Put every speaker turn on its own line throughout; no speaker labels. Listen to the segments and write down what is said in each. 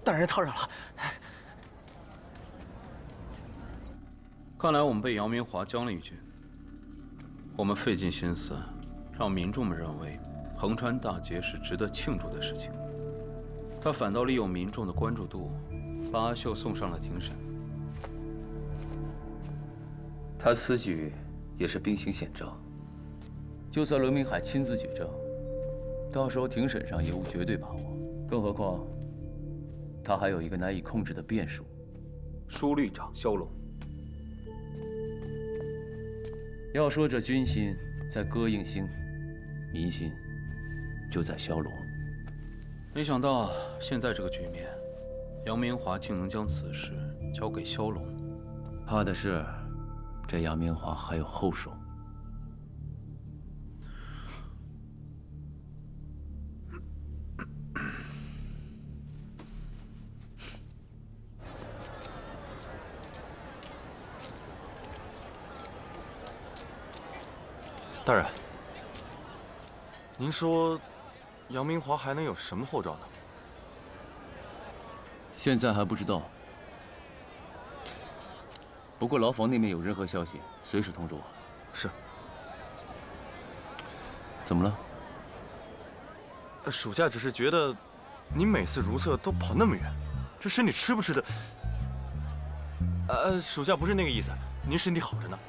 大人叨扰了。
看来我们被姚明华将了一军。我们费尽心思，让民众们认为横川大捷是值得庆祝的事情，他反倒利用民众的关注度，把阿秀送上了庭审。
他此举也是兵行险招，就算伦明海亲自举证，到时候庭审上也无绝对把握。更何况，他还有一个难以控制的变数——
书律长萧龙。
要说这军心在歌应星，民心就在萧龙。
没想到现在这个局面，杨明华竟能将此事交给萧龙。
怕的是，这杨明华还有后手。
大人，您说杨明华还能有什么后招呢？
现在还不知道。不过牢房那边有任何消息，随时通知我。
是。
怎么了？
属下只是觉得，您每次如厕都跑那么远，这身体吃不吃的？属下不是那个意思，您身体好着呢。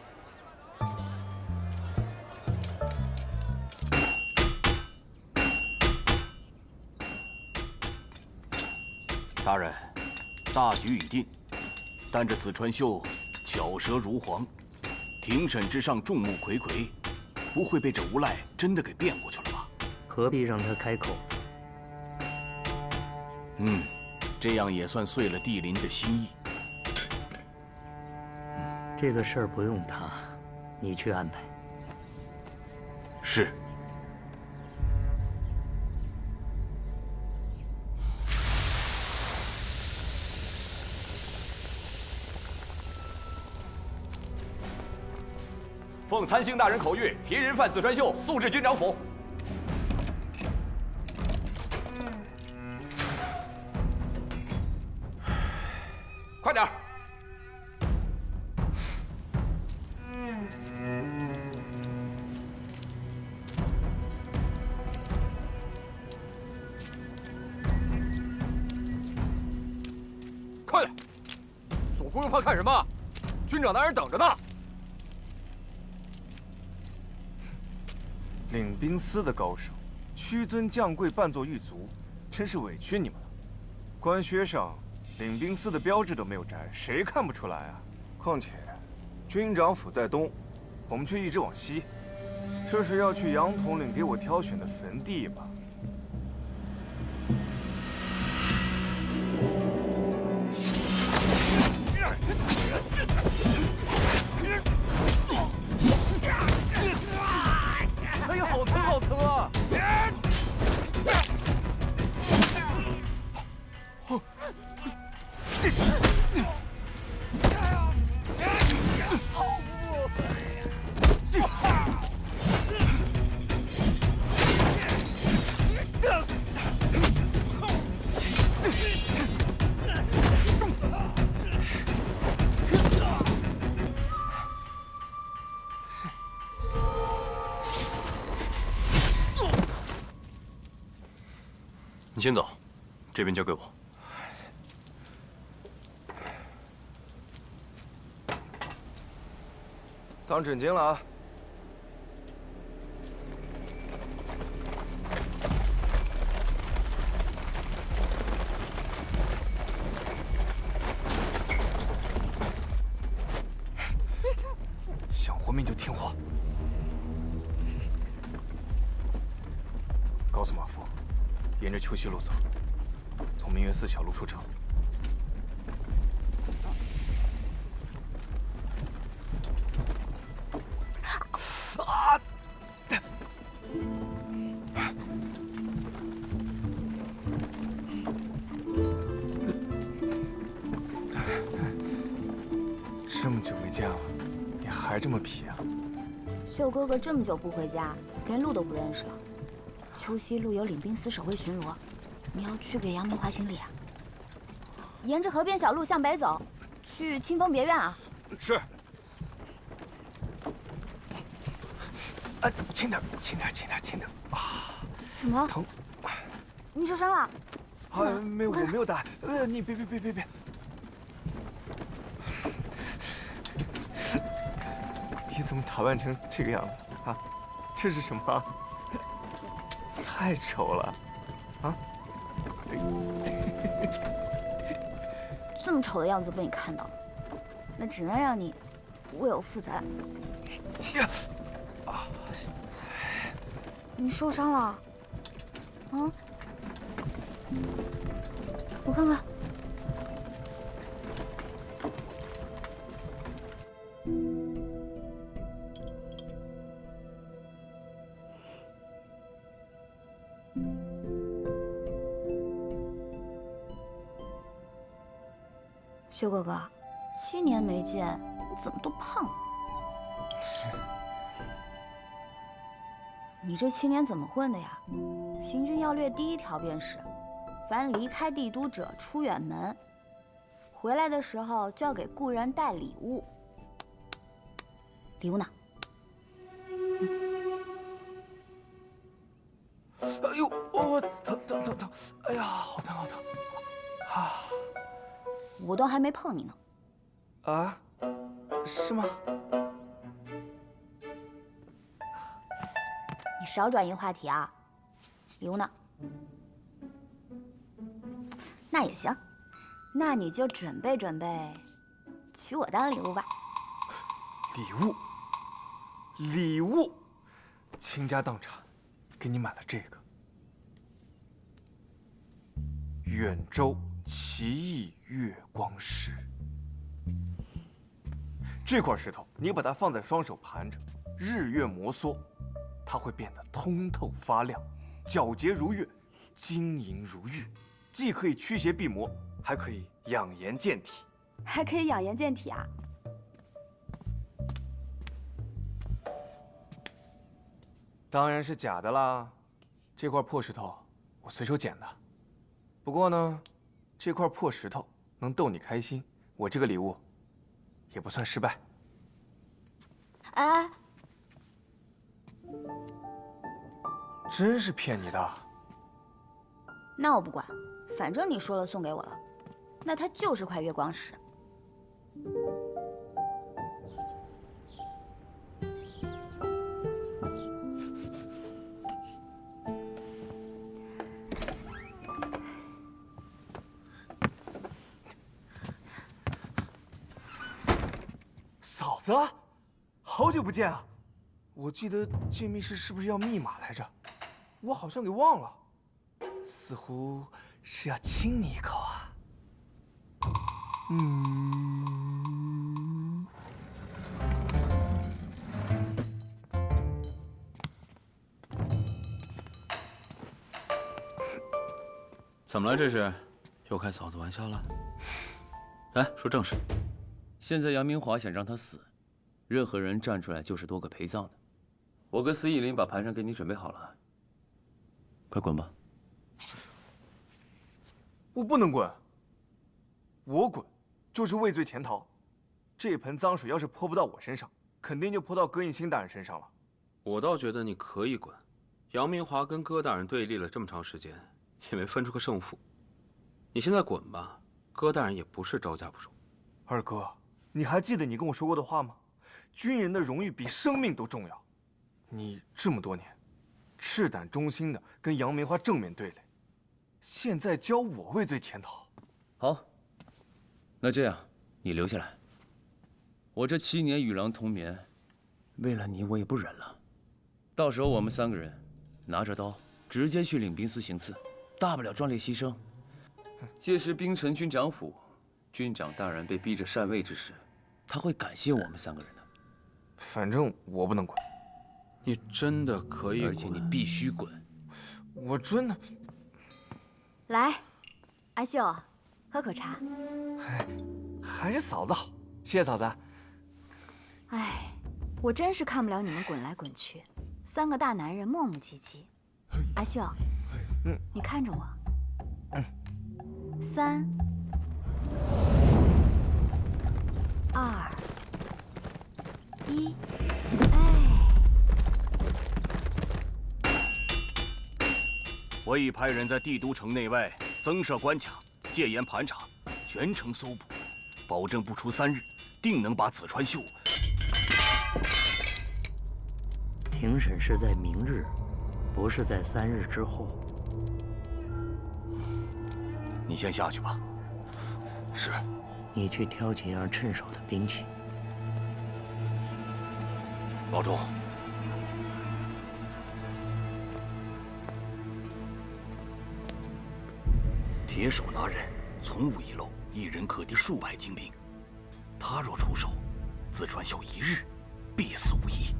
大人，大局已定，但这子川秀巧舌如簧，庭审之上众目睽睽，不会被这无赖真的给辩过去了吧？
何必让他开口？
这样也算遂了帝林的心意。
这个事儿不用他，你去安排。
是。
奉参星大人口谕，提人犯子川秀速至军长府。快点儿！快点！左顾右盼看什么？军长大人等着呢。
领兵司的高手，屈尊降贵扮作狱卒，真是委屈你们了。官靴上领兵司的标志都没有摘，谁看不出来啊？况且，军长府在东，我们却一直往西，这是要去杨统领给我挑选的坟地吧？哎呀，好疼，好疼啊！
你先走，这边交给我。
当枕巾了啊！想活命就听话。告诉马夫，沿着秋溪路走，从明月寺小路出城。这么久没见了，你还这么皮啊？
秀哥哥这么久不回家，连路都不认识了。秋溪路有领兵司守卫巡逻，你要去给杨明华行礼啊。沿着河边小路向北走，去清风别院啊。
是。轻点，轻点，轻点，轻点啊！
怎么了？
疼！
你受伤了？
没有，我没有大碍。你别！你怎么打扮成这个样子啊？这是什么？太丑了，啊！
这么丑的样子被你看到了，那只能让你为我负责了。你受伤了？啊？我看看。薛哥哥，7年没见，你怎么都胖了？你这7年怎么混的呀？行军要略第1条便是，凡离开帝都者出远门，回来的时候就要给故人带礼物。礼物呢？
哎呦，我疼！哎呀，好疼！啊！
我都还没碰你呢。
啊？是吗？
你少转移话题啊！礼物呢？那也行，那你就准备娶我当礼物吧。
礼物，倾家荡产，给你买了这个远州奇异月光石。这块石头，你把它放在双手盘着，日月摩挲，它会变得通透发亮，皎洁如月，晶莹如玉，既可以驱邪避魔，还可以养颜健体。
还可以养颜健体啊？
当然是假的啦，这块破石头我随手捡的。不过呢，这块破石头能逗你开心，我这个礼物也不算失败。
哎，
真是骗你的？
那我不管，反正你说了送给我了，那它就是块月光石。
嫂子，好久不见啊！我记得进密室是不是要密码来着？我好像给忘了，似乎是要亲你一口啊。
怎么了？这是又开嫂子玩笑了？来说正事。
现在杨明华想让他死，任何人站出来就是多个陪葬的。我跟司义林把盘缠给你准备好了，快滚吧！
我不能滚，我滚就是畏罪潜逃。这盆脏水要是泼不到我身上，肯定就泼到葛应星大人身上了。
我倒觉得你可以滚。杨明华跟戈大人对立了这么长时间，也没分出个胜负。你现在滚吧，戈大人也不是招架不住。
二哥，你还记得你跟我说过的话吗？军人的荣誉比生命都重要。你这么多年，赤胆忠心的跟杨梅花正面对垒，现在教我畏罪潜逃。
好，那这样你留下来。我这7年与狼同眠，为了你我也不忍了。到时候我们3个人拿着刀直接去领兵司行刺，大不了壮烈牺牲。届时兵臣军长府，军长大人被逼着禅位之时，他会感谢我们3个人的。
反正我不能滚。
你真的可以滚，
而且你必须滚。
我真的。
来，阿秀，喝口茶。
还是嫂子好，谢谢嫂子。
哎，我真是看不了你们滚来滚去，3个大男人磨磨唧唧。阿秀，你看着我。3、2、1，
我已派人在帝都城内外增设关卡，戒严盘查，全城搜捕，保证不出3日，定能把子川秀。
庭审是在明日，不是在3日之后。
你先下去吧。
是。
你去挑几样趁手的兵器。
老钟。
铁手拿人，从无遗漏，一人可敌数百精兵。他若出手，子川秀1日必死无疑。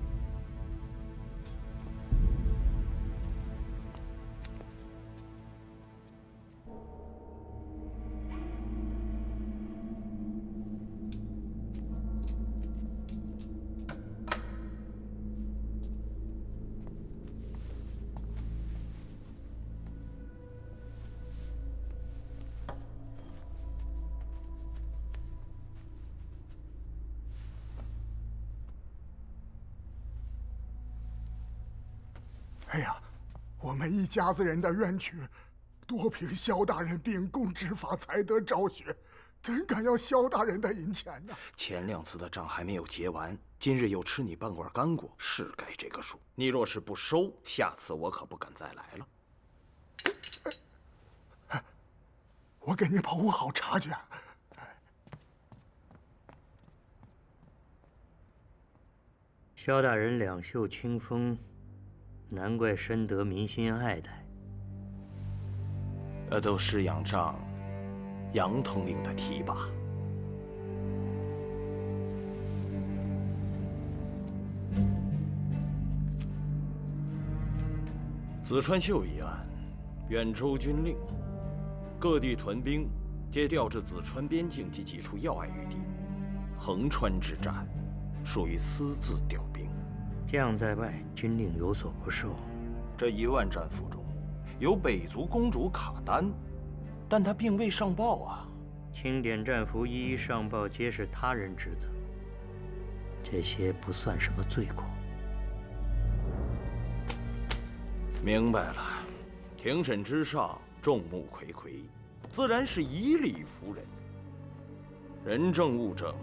哎呀，我们一家子人的冤屈，多凭萧大人秉公执法才得昭雪，怎敢要萧大人的银钱呢？
前2次的账还没有结完，今日又吃你半罐干果，是该这个数。你若是不收，下次我可不敢再来了。
我给您保护好茶去。
萧大人两袖清风，难怪深得民心爱戴。
都是仰仗杨统领的提拔。子川秀一案，远州军令，各地屯兵皆调至子川边境及几处要隘余地。横川之战，属于私自调兵。
将在外，军令有所不受。
这1万战俘中，有北族公主卡丹，但她并未上报啊。
清点战俘一一上报，皆是他人职责，这些不算什么罪过。
明白了，庭审之上，众目睽睽，自然是以理服人。人证物证，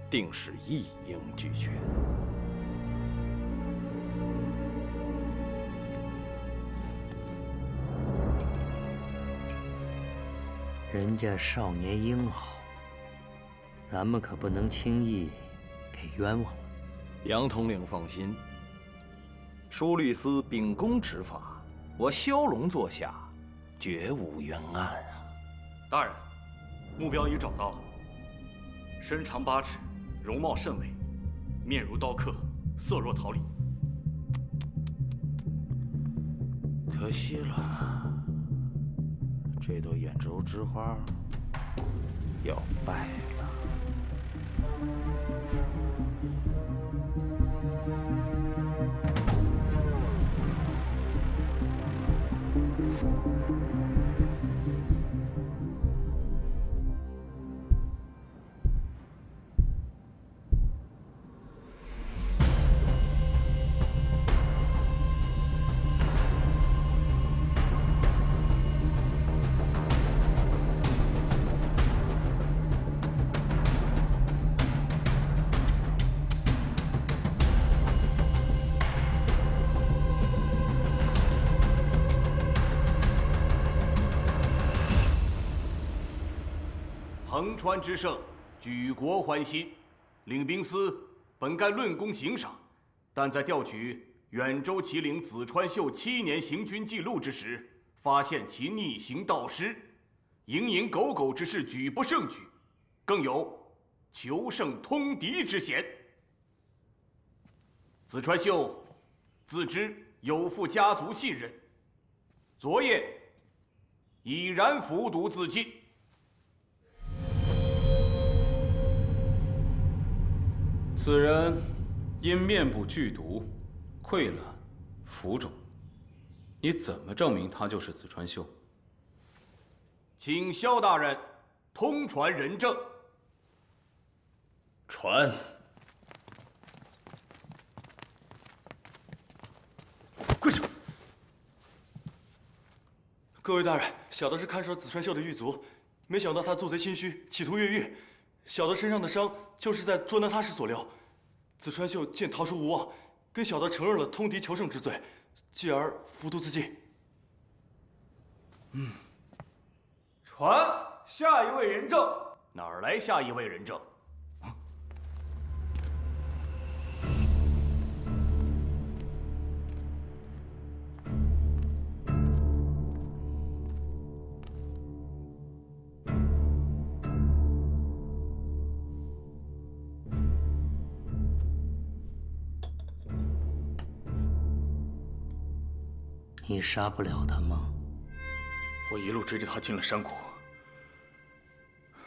定是一应俱全。
人家少年英豪，咱们可不能轻易给冤枉了。
杨统领放心，枢律司秉公执法，我萧龙坐下，绝无冤案啊！
大人，目标已找到了，身长8尺，容貌甚伟，面如刀刻，色若桃李。
可惜了，这朵兖州之花要败了。
横川之胜，举国欢欣。领兵司本该论功行赏，但在调取远州旗领子川秀7年行军记录之时，发现其逆行盗失，蝇营狗苟之事举不胜举，更有求胜通敌之嫌。子川秀自知有负家族信任，昨夜已然服毒自尽。
此人因面部剧毒、溃烂、浮肿，你怎么证明他就是子川秀？
请萧大人通传人证。
传。
跪下！各位大人，小的是看守子川秀的狱卒，没想到他做贼心虚，企图越狱。小的身上的伤就是在捉拿他时所留。子川秀见逃出无望，跟小的承认了通敌求胜之罪，继而服毒自尽。
传下一位人证。
哪儿来下一位人证？
你杀不了他吗？
我一路追着他进了山谷，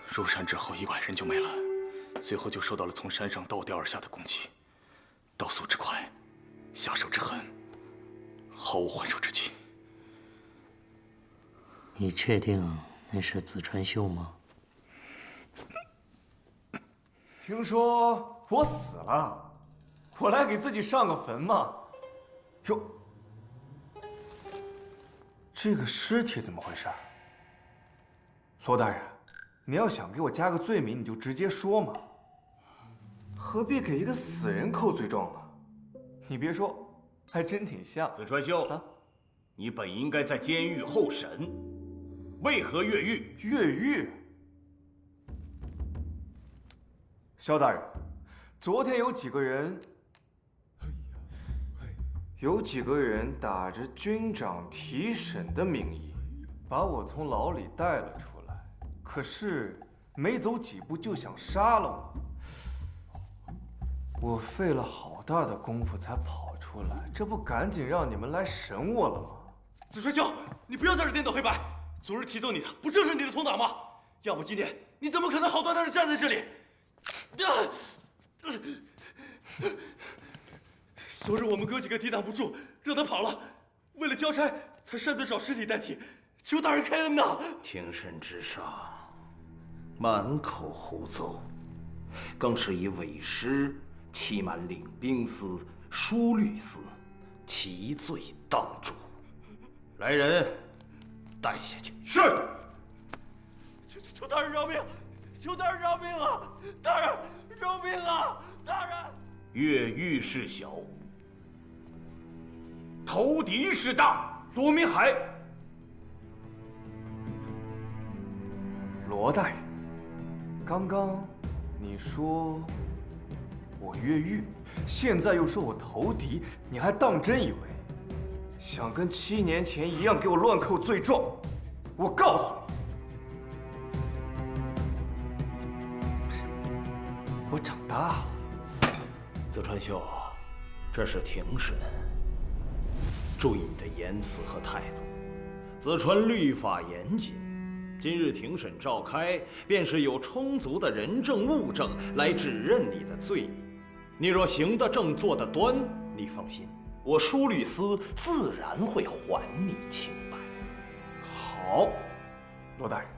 入山之后1拐人就没了，随后就受到了从山上倒吊而下的攻击，刀速之快，下手之狠，毫无还手之机。
你确定那是子川秀吗？
听说我死了，我来给自己上个坟嘛。哟，这个尸体怎么回事？罗大人，你要想给我加个罪名，你就直接说嘛，何必给一个死人扣罪状呢？你别说，还真挺像。
子川秀，你本应该在监狱候审，为何越狱？
越狱？萧大人，昨天有几个人打着军长提审的名义，把我从牢里带了出来，可是没走几步就想杀了我。我费了好大的功夫才跑出来，这不赶紧让你们来审我了吗？
子川秀，你不要在这颠倒黑白。昨日提走你的不正是你的同党吗？要不今天你怎么可能好端端的站在这里？昨日我们哥几个抵挡不住，让他跑了。为了交差，才擅自找尸体代替，求大人开恩呐！
庭审之上，满口胡诌，更是以伪师欺瞒领兵司、枢律司，其罪当诛。来人，带下去。
是。求大人饶命！求大人饶命啊！大人饶命啊！大人。
越狱事小，投敌事大。
罗明海，罗大人，刚刚你说我越狱，现在又说我投敌，你还当真以为想跟7年前一样给我乱扣罪状？我告诉你，我长大了。
子川秀，这是庭审，注意你的言辞和态度。子川律法严谨，今日庭审召开，便是有充足的人证物证来指认你的罪名。你若行得正，坐得端，你放心，我枢律司自然会还你清白。
好，罗大人，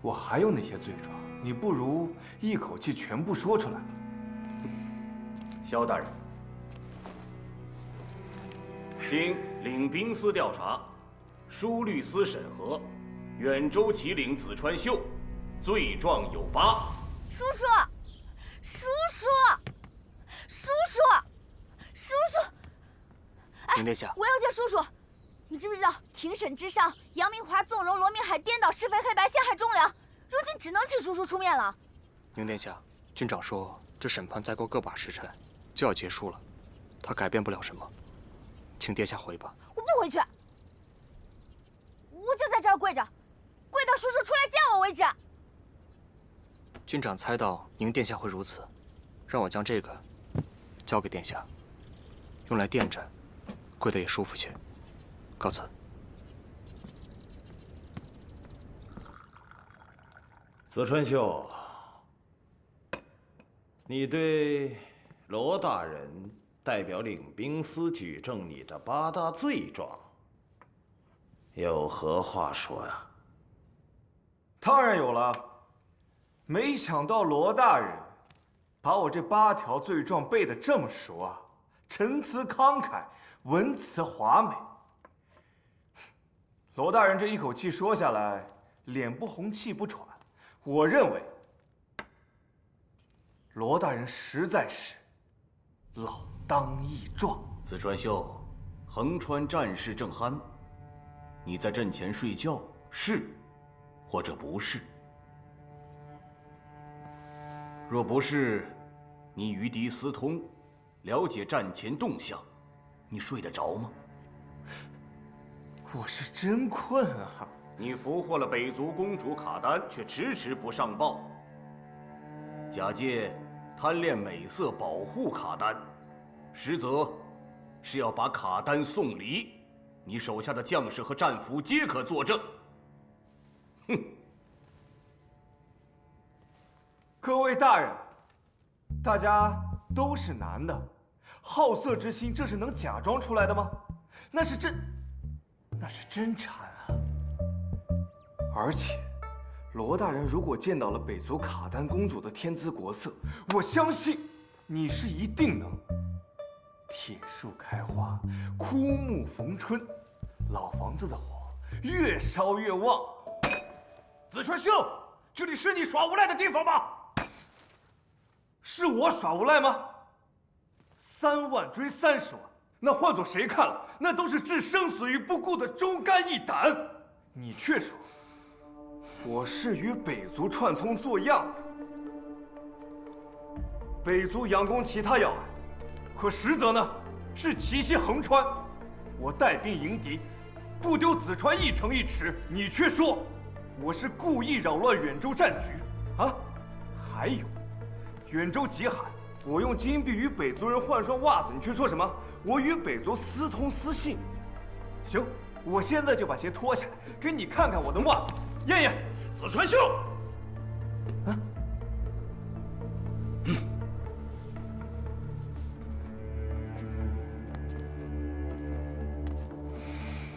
我还有哪些罪状？你不如一口气全部说出来。
萧大人，经领兵司调查，枢律司审核，远州旗领子川秀，罪状有8。
叔叔，叔叔，叔叔，叔叔！
林殿下，
我要见叔叔。你知不知道，庭审之上，杨明华纵容罗明海颠倒是非黑白，陷害忠良，如今只能请叔叔出面了。
宁殿下，军长说这审判再过个把时辰就要结束了，他改变不了什么，请殿下回吧。
我不回去，我就在这儿跪着，跪到叔叔出来见我为止。
军长猜到宁殿下会如此，让我将这个交给殿下，用来垫着，跪得也舒服些。告辞。
子川秀，你对罗大人代表领兵司举证你的8大罪状，有何话说呀？
当然有了。没想到罗大人把我这8条罪状背得这么熟啊，陈词慷慨，文辞华美。罗大人这一口气说下来，脸不红气不喘，我认为罗大人实在是老当益壮。
子川秀，横川战事正酣，你在阵前睡觉是，或者不是？若不是，你与敌私通，了解战前动向，你睡得着吗？
我是真困啊！
你俘获了北族公主卡丹，却迟迟不上报，假借贪恋美色保护卡丹，实则是要把卡丹送离。你手下的将士和战俘皆可作证。哼！
各位大人，大家都是男的，好色之心，这是能假装出来的吗？那是真馋啊！而且，罗大人如果见到了北族卡丹公主的天姿国色，我相信你是一定能铁树开花，枯木逢春，老房子的火越烧越旺。
子川秀，这里是你耍无赖的地方吗？
是我耍无赖吗？3万追30万，那换做谁看了，那都是置生死于不顾的忠肝义胆。你却说我是与北族串通做样子，北族佯攻其他要隘，可实则呢是奇袭横川。我带兵迎敌，不丢子川一城一池。你却说我是故意扰乱远州战局啊！还有。远州极寒，我用金币与北族人换双袜子，你却说什么？我与北族私通私信。行，我现在就把鞋脱下来，给你看看我的袜子，验验。
子川秀，
啊，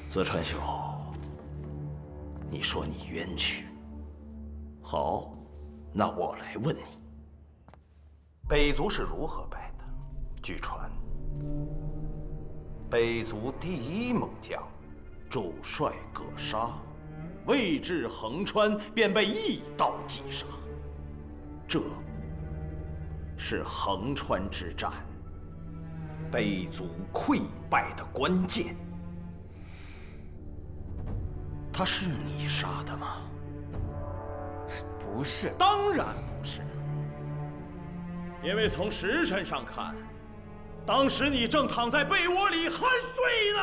子川秀，你说你冤屈，好，那我来问你。北族是如何败的？据传，北族第1猛将主帅葛杀，未至横川便被一刀击杀。这是横川之战北族溃败的关键。他是你杀的吗？
不是，
当然不是。因为从时辰上看，当时你正躺在被窝里酣睡呢。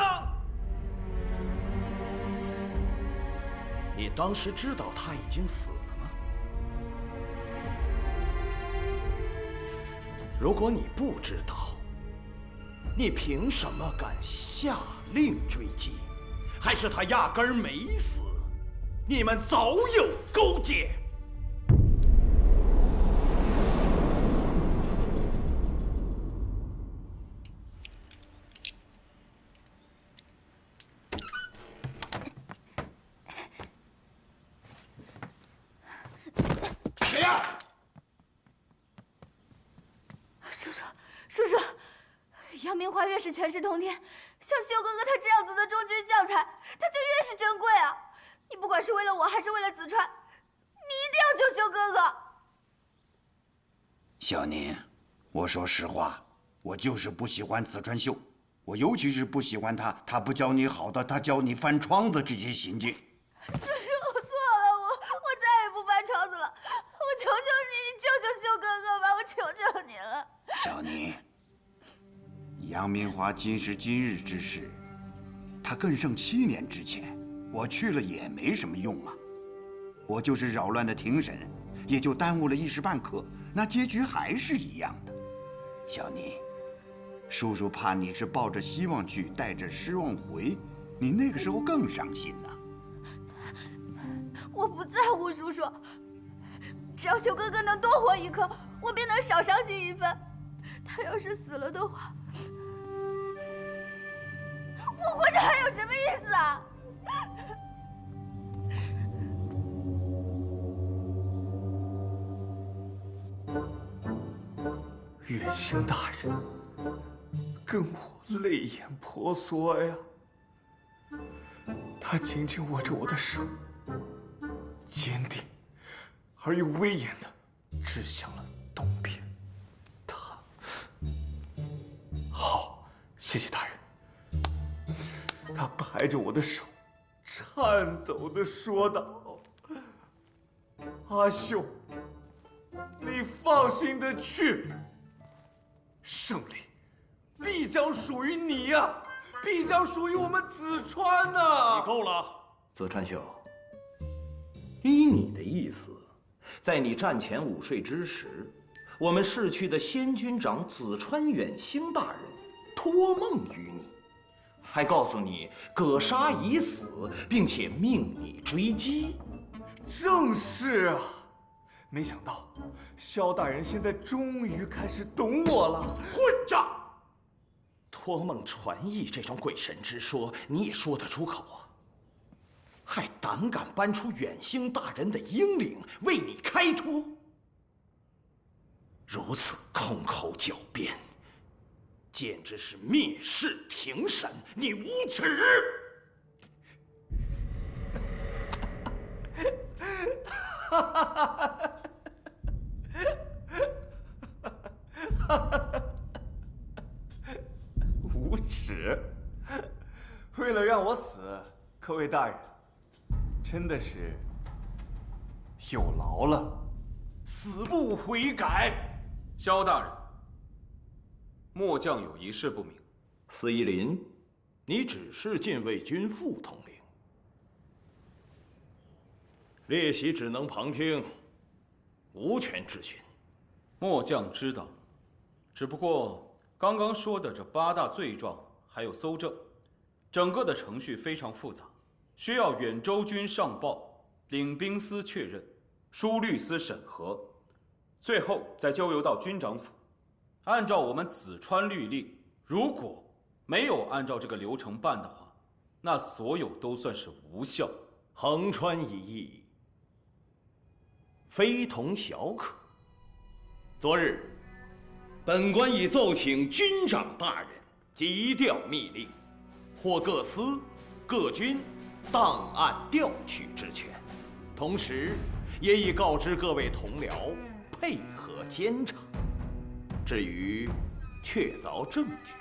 你当时知道他已经死了吗？如果你不知道，你凭什么敢下令追击？还是他压根儿没死？你们早有勾结。谁呀？
叔叔，杨明华越是权势通天，像修哥哥他这样子的中军将才，他就越是珍贵啊！你不管是为了我还是为了子川，你一定要救修哥哥。
小宁，我说实话，我就是不喜欢子川秀，我尤其是不喜欢他不教你好的，他教你翻窗的这些行径。
叔叔，我错了，我再也不翻窗子了，我求求你，你救救修哥哥吧，我求求你了。
小宁，杨明华今时今日之事，他更胜7年之前，我去了也没什么用啊。我就是扰乱了庭审，也就耽误了一时半刻，那结局还是一样的。小宁，叔叔怕你是抱着希望去，带着失望回，你那个时候更伤心呐。
我不在乎叔叔，只要修哥哥能多活一刻，我便能少伤心一分。他要是死了的话，我活着还有什么意思啊？
远星大人跟我泪眼婆娑呀，他紧紧握着我的手，坚定而又威严地指向了东边。好，谢谢大人。他拍着我的手，颤抖地说道：“阿秀，你放心的去。胜利必将属于你呀，必将属于我们子川呐！”
你够了，子川秀。依你的意思，在你战前午睡之时，我们逝去的先军长子川远星大人托梦于你，还告诉你葛杀已死，并且命你追击。
正是啊，没想到萧大人现在终于开始懂我了。
混账！托梦传译这种鬼神之说，你也说得出口啊？还胆敢搬出远星大人的英灵为你开脱，如此空口狡辩，简直是蔑视庭审，你无耻！
无耻！为了让我死，各位大人真的是有劳了，
死不悔改。萧大人，末将有一事不明。
司仪林，你只是禁卫军副统领，列席只能旁听，无权质询。
末将知道，只不过刚刚说的这8大罪状还有搜证，整个的程序非常复杂，需要远州军上报，领兵司确认，枢律司审核，最后再交由到军长府。按照我们子川律令，如果没有按照这个流程办的话，那所有都算是无效。
横穿一役，非同小可。昨日，本官已奏请军长大人急调密令，获各司、各军档案调取之权，同时也已告知各位同僚配合监察。至于确凿证据，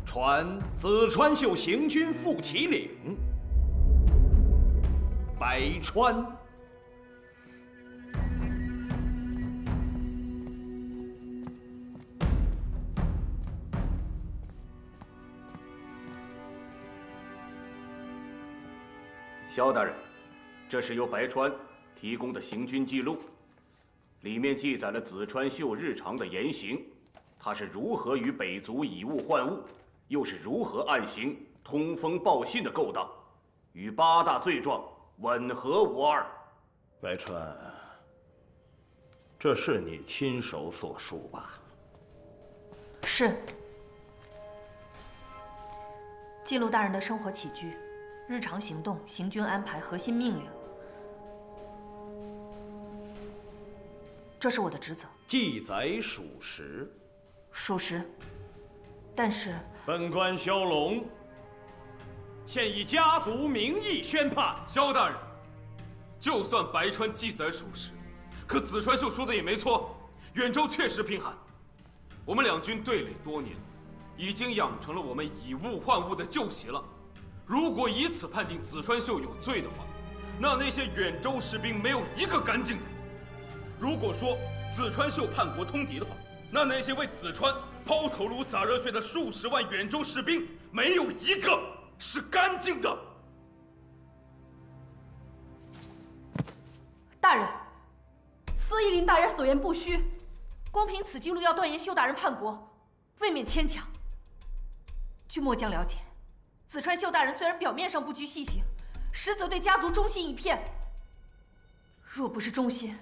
传子川秀行军副旗领白川。
萧大人，这是由白川提供的行军记录，里面记载了子川秀日常的言行，他是如何与北族以物换物，又是如何暗行通风报信的勾当，与8大罪状吻合无二。
白川，这是你亲手所述吧？
是。记录大人的生活起居、日常行动、行军安排、核心命令，这是我的职责。
记载属实。
属实。但是，
本官萧龙现以家族名义宣判。
萧大人，就算白川记载属实，可子川秀说的也没错，远州确实贫寒。我们两军对垒多年，已经养成了我们以物换物的旧习了。如果以此判定子川秀有罪的话，那些远州士兵没有一个干净的。如果说子川秀叛国通敌的话，那些为子川抛头颅洒热血的数十万远州士兵，没有一个是干净的。
大人，司仪林大人所言不虚，光凭此记录要断言秀大人叛国，未免牵强。据末将了解，子川秀大人虽然表面上不拘细行，实则对家族忠心一片。若不是忠心，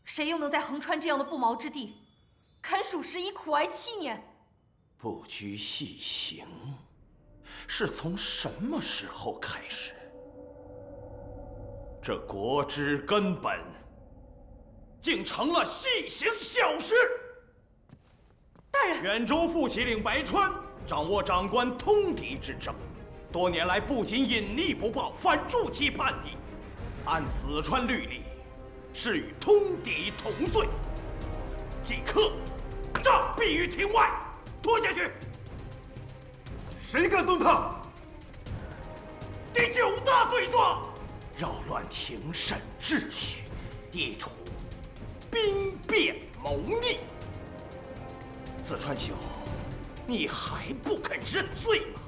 谁又能在横川这样的不毛之地堪属实以苦挨7年。
不拘细行，是从什么时候开始？这国之根本，竟成了细行小事。
大人，
远州副旗领白川掌握长官通敌之政，多年来不仅隐匿不报，反助其叛逆，按子川律例，是与通敌同罪，即刻杖毙于庭外，拖下去。
谁敢动他？
第9大罪状，扰乱庭审秩序，意图兵变谋逆。子川兄，你还不肯认罪吗？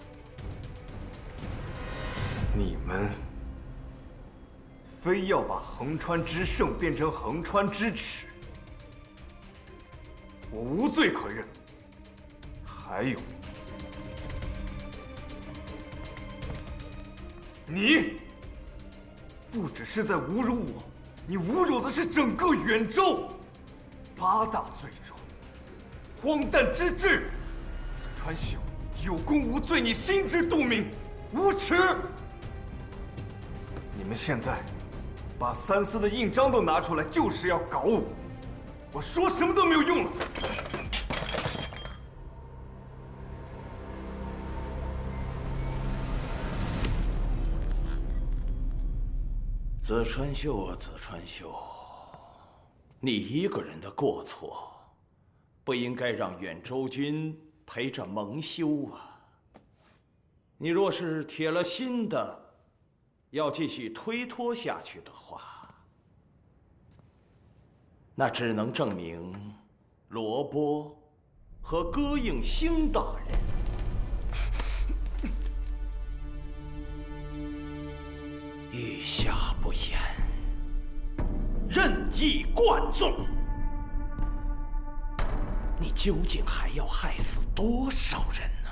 你们非要把横川之胜变成横川之耻，我无罪可认。还有，你不只是在侮辱我，你侮辱的是整个远州。8大罪状，荒诞之至。子川秀有功无罪，你心知肚明，无耻！你们现在把三司的印章都拿出来，就是要搞我。我说什么都没有用了。
子川秀啊，子川秀，你一个人的过错，不应该让远州军陪着蒙羞啊！你若是铁了心的要继续推脱下去的话，那只能证明罗波和戈应星大人御下不严，任意惯纵。你究竟还要害死多少人呢？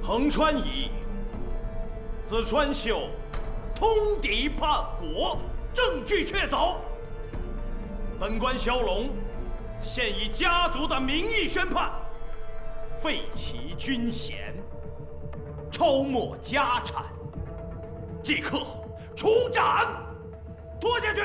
横川乙、子川秀通敌叛国，证据确凿。本官萧龙现以家族的名义宣判，废其军衔，抄没家产，即刻处斩，拖下去。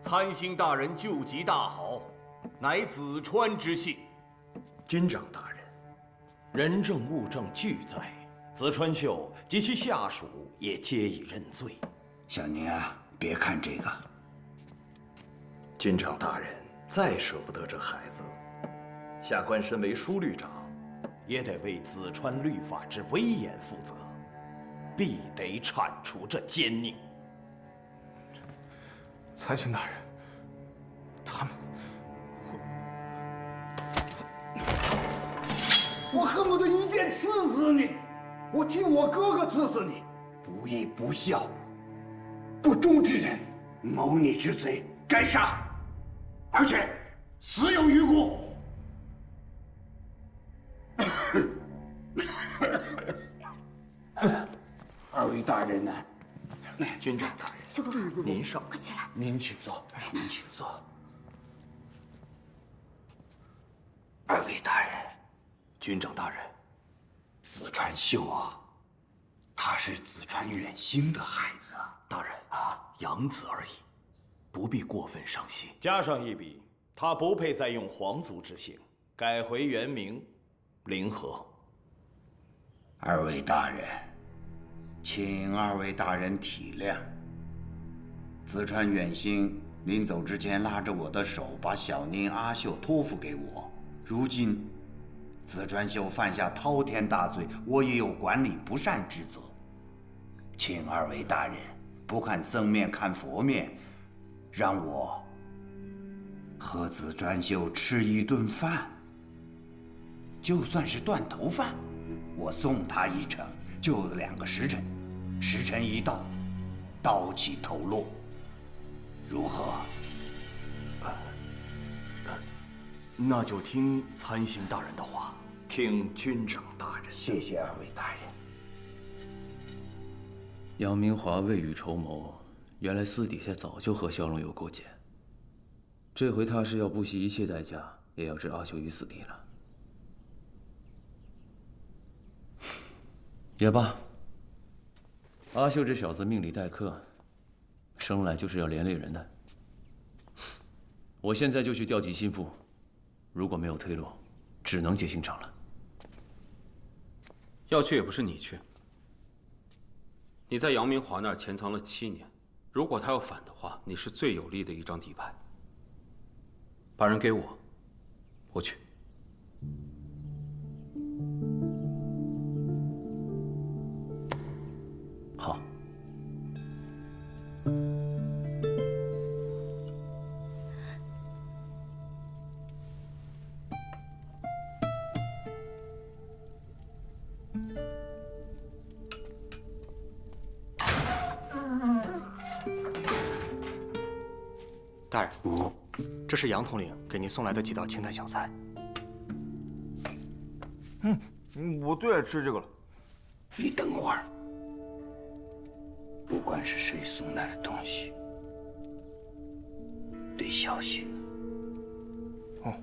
参星大人救急大好，乃子川之幸。
军长大人，人证物证俱在，子川秀及其下属也皆已认罪。
小宁啊，别看这个。
军长大人再舍不得这孩子，下官身为枢律长，
也得为子川律法之威严负责，必得铲除这奸佞。
参星大人，他们，
我恨不得一剑刺死你，我替我哥哥刺死你！不义不孝、不忠之人，谋逆之贼，该杀，而且死有余辜。二位大人呢？
军长大人，
秀哥哥，
您上，
快起来。
您请坐，您请坐。二位大人，
军长大人，
子川秀啊，他是子川远星的孩子。
大人啊，养子而已，不必过分伤心。
加上一笔，他不配再用皇族之姓，改回原名林和。
二位大人，请二位大人体谅。子川远星临走之前拉着我的手，把小宁、阿秀托付给我。如今，子川秀犯下滔天大罪，我也有管理不善之责。请二位大人不看僧面看佛面，让我和子川秀吃一顿饭。就算是断头饭，我送他一程，就2个时辰。时辰一到，刀起头落。
如何？那就听参星大人的话。
听军长大人。谢谢二位大人。
杨明华未雨绸缪，原来私底下早就和萧龙有勾结。这回他是要不惜一切代价，也要置阿秀于死地了。也罢，阿秀这小子命里待客，生来就是要连累人的。我现在就去调集心腹，如果没有退路，只能结刑场了。
要去也不是你去，你在杨明华那儿潜藏了7年，如果他要反的话，你是最有力的一张底牌。把人给我，我去。
好。
大人，这是杨统领给您送来的几道清淡小菜。
我最爱吃这个了。
你等会儿，不管是谁送来的东西，得小心。
哦。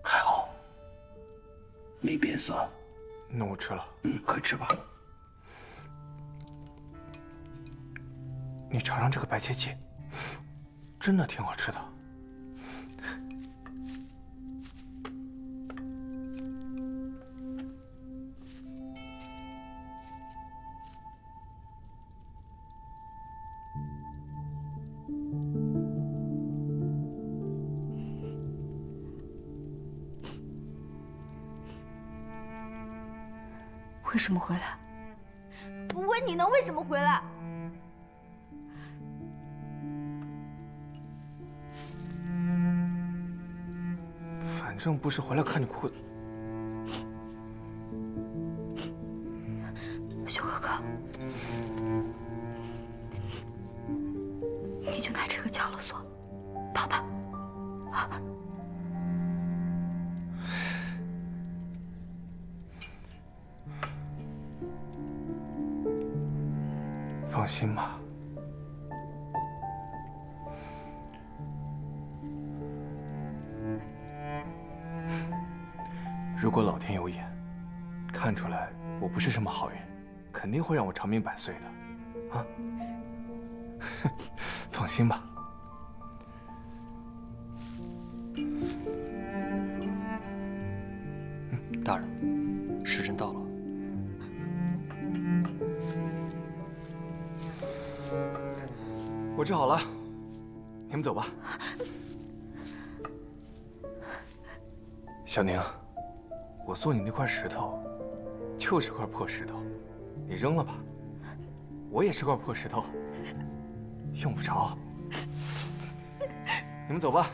还好，没变色。
那我吃了。
快吃吧。
你尝尝这个白切鸡，真的挺好吃的。
为什么回来？我问你呢，为什么回来？
反正不是回来看你哭的。
修哥哥，你就拿这个交了锁，跑吧。啊！
放心吧。如果老天有眼，看出来我不是什么好人，肯定会让我长命百岁的，啊！放心吧。
大人，时辰到了。
我治好了，你们走吧。小宁，我送你那块石头，就是块破石头，你扔了吧。我也是块破石头，用不着。你们走吧。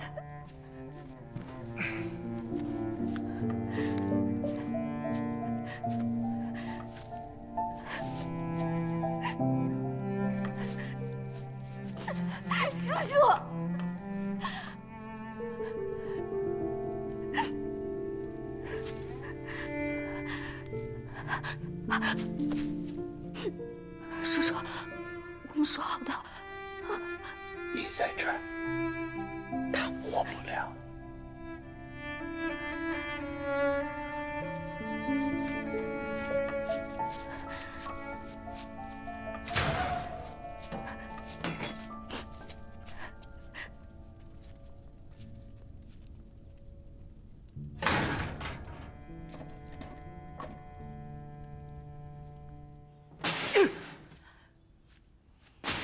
叔叔，叔叔，我们说好的。
你在这儿，他活不了。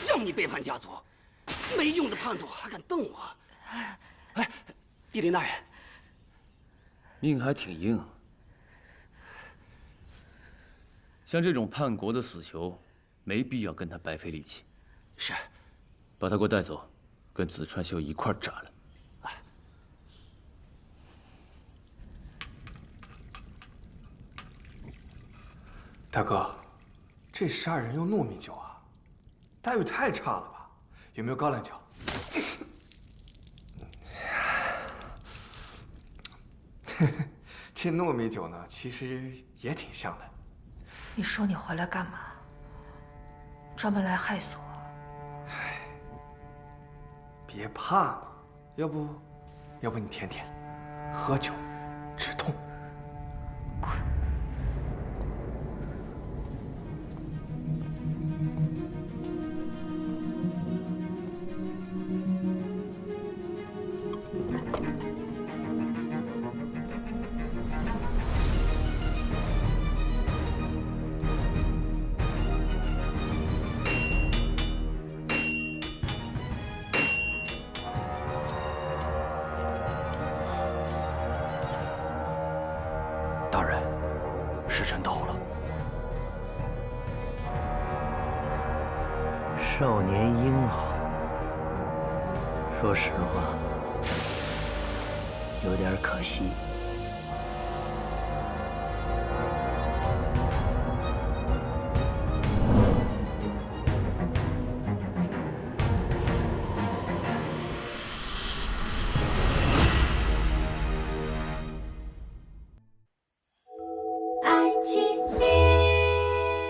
让你背叛家族，没用的叛徒还敢动我！哎，帝林大人，
命还挺硬。像这种叛国的死囚，没必要跟他白费力气。
是，
把他给我带走，跟子川秀一块斩了。
大哥，这杀人用糯米酒啊，待遇太差了吧？有没有高粱酒？这糯米酒呢，其实也挺香的。
你说你回来干嘛？专门来害死我？
别怕嘛，要不你舔舔，喝酒止痛。
大人，时辰到了。
少年英豪，说实话，有点可惜。